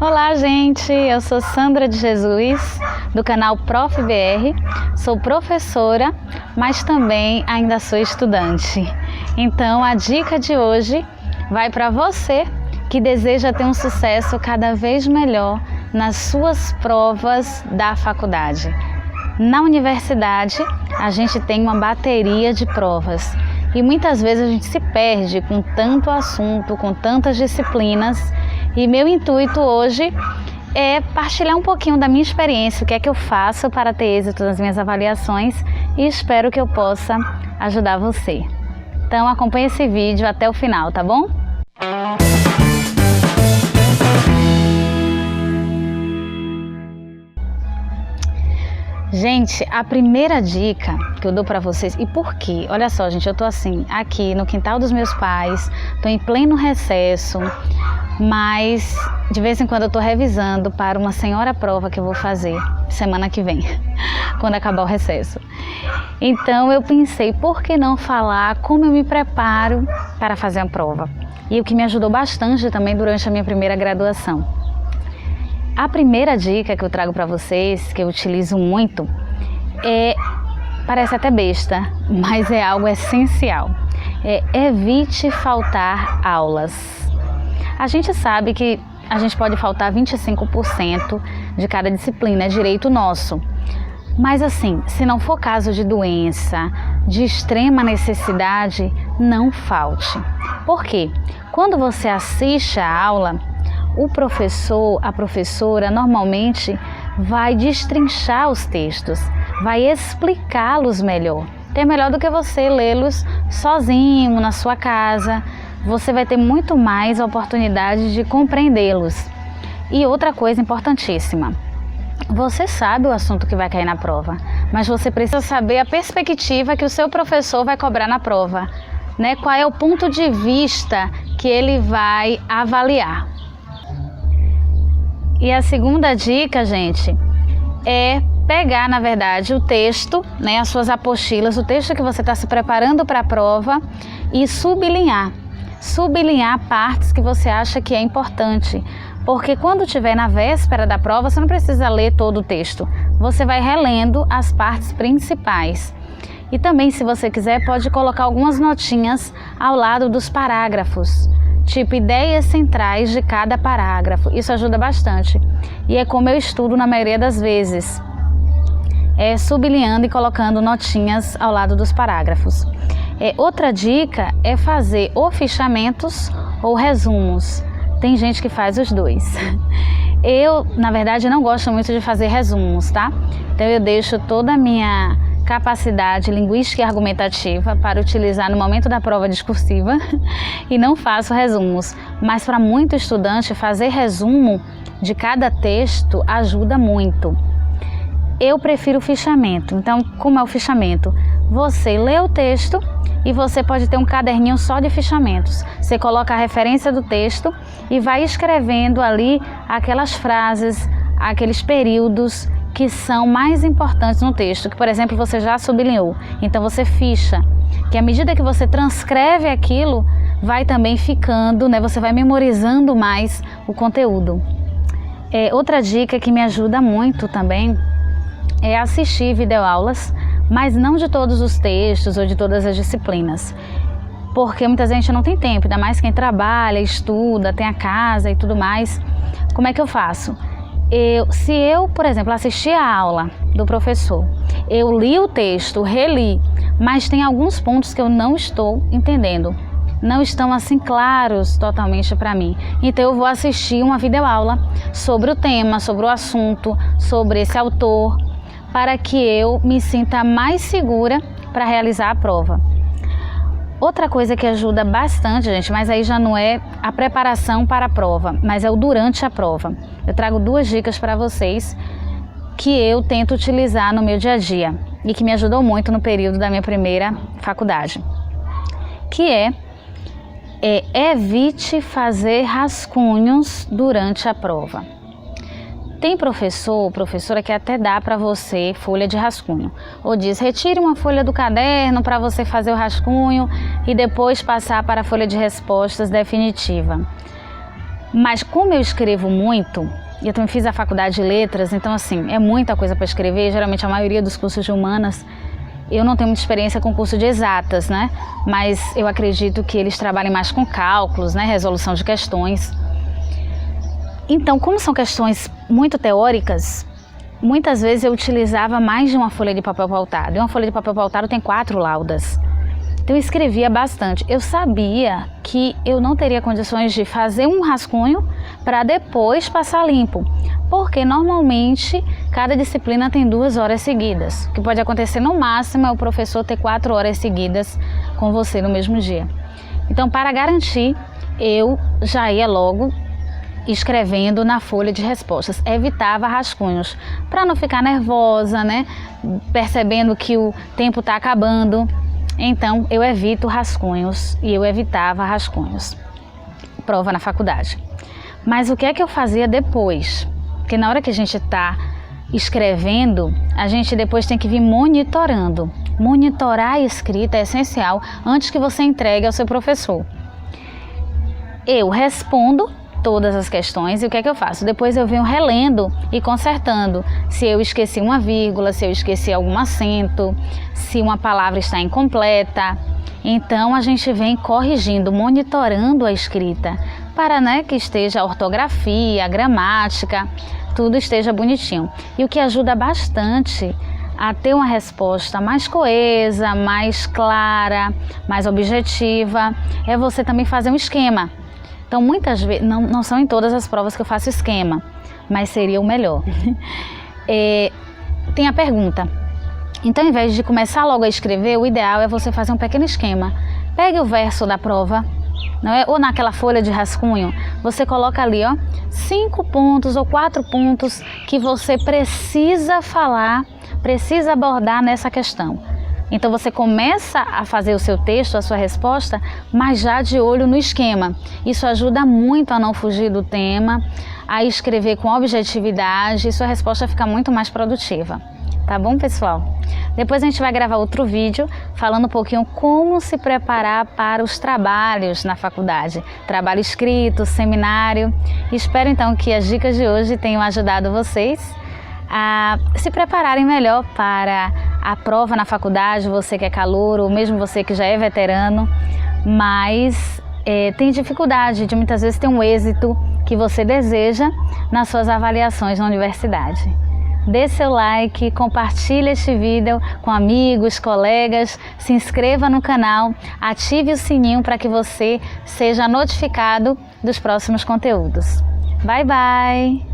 Olá, gente! Eu sou Sandra de Jesus, do canal Prof. BR. Sou professora, mas também ainda sou estudante. Então, a dica de hoje vai para você que deseja ter um sucesso cada vez melhor nas suas provas da faculdade. Na universidade, a gente tem uma bateria de provas e muitas vezes a gente se perde com tanto assunto, com tantas disciplinas. E meu intuito hoje é partilhar um pouquinho da minha experiência, o que é que eu faço para ter êxito nas minhas avaliações e espero que eu possa ajudar você. Então acompanhe esse vídeo até o final, tá bom? Gente, a primeira dica que eu dou para vocês, e por quê? Olha só, gente, eu tô assim, aqui no quintal dos meus pais, tô em pleno recesso, mas de vez em quando eu tô revisando para uma senhora prova que eu vou fazer semana que vem, quando acabar o recesso. Então eu pensei, por que não falar como eu me preparo para fazer a prova? E o que me ajudou bastante também durante a minha primeira graduação. A primeira dica que eu trago para vocês, que eu utilizo muito, parece até besta, mas é algo essencial. Evite faltar aulas. A gente sabe que a gente pode faltar 25% de cada disciplina, é direito nosso. Mas assim, se não for caso de doença, de extrema necessidade, não falte. Por quê? Quando você assiste a aula, o professor, a professora, normalmente vai destrinchar os textos, vai explicá-los melhor. Então é melhor do que você lê-los sozinho, na sua casa. Você vai ter muito mais oportunidade de compreendê-los. E outra coisa importantíssima, você sabe o assunto que vai cair na prova, mas você precisa saber a perspectiva que o seu professor vai cobrar na prova, né? Qual é o ponto de vista que ele vai avaliar. E a segunda dica, gente, é pegar, na verdade, o texto, né, as suas apostilas, o texto que você está se preparando para a prova e sublinhar partes que você acha que é importante. Porque quando estiver na véspera da prova, você não precisa ler todo o texto. Você vai relendo as partes principais. E também, se você quiser, pode colocar algumas notinhas ao lado dos parágrafos. Tipo, ideias centrais de cada parágrafo. Isso ajuda bastante. E é como eu estudo na maioria das vezes. Sublinhando e colocando notinhas ao lado dos parágrafos. Outra dica é fazer ou fichamentos ou resumos. Tem gente que faz os dois. Eu, na verdade, não gosto muito de fazer resumos, tá? Então eu deixo toda a minha capacidade linguística e argumentativa para utilizar no momento da prova discursiva e não faço resumos. Mas para muito estudante, fazer resumo de cada texto ajuda muito. Eu prefiro o fichamento. Então, como é o fichamento? Você lê o texto e você pode ter um caderninho só de fichamentos. Você coloca a referência do texto e vai escrevendo ali aquelas frases, aqueles períodos que são mais importantes no texto, que, por exemplo, você já sublinhou. Então, você ficha, que à medida que você transcreve aquilo, vai também ficando, né? Você vai memorizando mais o conteúdo. Outra dica que me ajuda muito também é assistir videoaulas, mas não de todos os textos ou de todas as disciplinas, porque muita gente não tem tempo, ainda mais quem trabalha, estuda, tem a casa e tudo mais. Como é que eu faço? Se eu, por exemplo, assisti a aula do professor, eu li o texto, reli, mas tem alguns pontos que eu não estou entendendo, não estão assim claros totalmente para mim. Então eu vou assistir uma videoaula sobre o tema, sobre o assunto, sobre esse autor, para que eu me sinta mais segura para realizar a prova. Outra coisa que ajuda bastante, gente, mas aí já não é a preparação para a prova, mas é o durante a prova. Eu trago duas dicas para vocês que eu tento utilizar no meu dia a dia e que me ajudou muito no período da minha primeira faculdade, que evite fazer rascunhos durante a prova. Tem professor ou professora que até dá para você folha de rascunho, ou diz, retire uma folha do caderno para você fazer o rascunho e depois passar para a folha de respostas definitiva. Mas como eu escrevo muito, e eu também fiz a faculdade de letras, então assim, é muita coisa para escrever. Geralmente a maioria dos cursos de humanas, eu não tenho muita experiência com curso de exatas, né? Mas eu acredito que eles trabalhem mais com cálculos, né? Resolução de questões. Então, como são questões muito teóricas, muitas vezes eu utilizava mais de uma folha de papel pautado. E uma folha de papel pautado tem 4 laudas. Então eu escrevia bastante. Eu sabia que eu não teria condições de fazer um rascunho para depois passar limpo. Porque normalmente cada disciplina tem 2 horas seguidas. O que pode acontecer no máximo é o professor ter 4 horas seguidas com você no mesmo dia. Então, para garantir, eu já ia logo escrevendo na folha de respostas, evitava rascunhos, para não ficar nervosa, né? Percebendo que o tempo está acabando. Então eu evito rascunhos e eu evitava rascunhos. Prova na faculdade. Mas o que é que eu fazia depois? Porque na hora que a gente está escrevendo, a gente depois tem que vir monitorando. Monitorar a escrita é essencial antes que você entregue ao seu professor. Eu respondo todas as questões e o que é que eu faço? Depois eu venho relendo e consertando. Se eu esqueci uma vírgula, se eu esqueci algum acento, se uma palavra está incompleta. Então a gente vem corrigindo, monitorando a escrita para, né, que esteja a ortografia, a gramática, tudo esteja bonitinho. E o que ajuda bastante a ter uma resposta mais coesa, mais clara, mais objetiva, é você também fazer um esquema. Então, muitas vezes, não são em todas as provas que eu faço esquema, mas seria o melhor. Tem a pergunta. Então, ao invés de começar logo a escrever, o ideal é você fazer um pequeno esquema. Pegue o verso da prova, não é? Ou naquela folha de rascunho, você coloca ali, ó, 5 pontos ou 4 pontos que você precisa falar, precisa abordar nessa questão. Então você começa a fazer o seu texto, a sua resposta, mas já de olho no esquema. Isso ajuda muito a não fugir do tema, a escrever com objetividade e sua resposta fica muito mais produtiva. Tá bom, pessoal? Depois a gente vai gravar outro vídeo falando um pouquinho como se preparar para os trabalhos na faculdade. Trabalho escrito, seminário. Espero então que as dicas de hoje tenham ajudado vocês a se prepararem melhor para a prova na faculdade, você que é calouro, ou mesmo você que já é veterano, mas tem dificuldade de muitas vezes ter um êxito que você deseja nas suas avaliações na universidade. Dê seu like, compartilhe este vídeo com amigos, colegas, se inscreva no canal, ative o sininho para que você seja notificado dos próximos conteúdos. Bye, bye!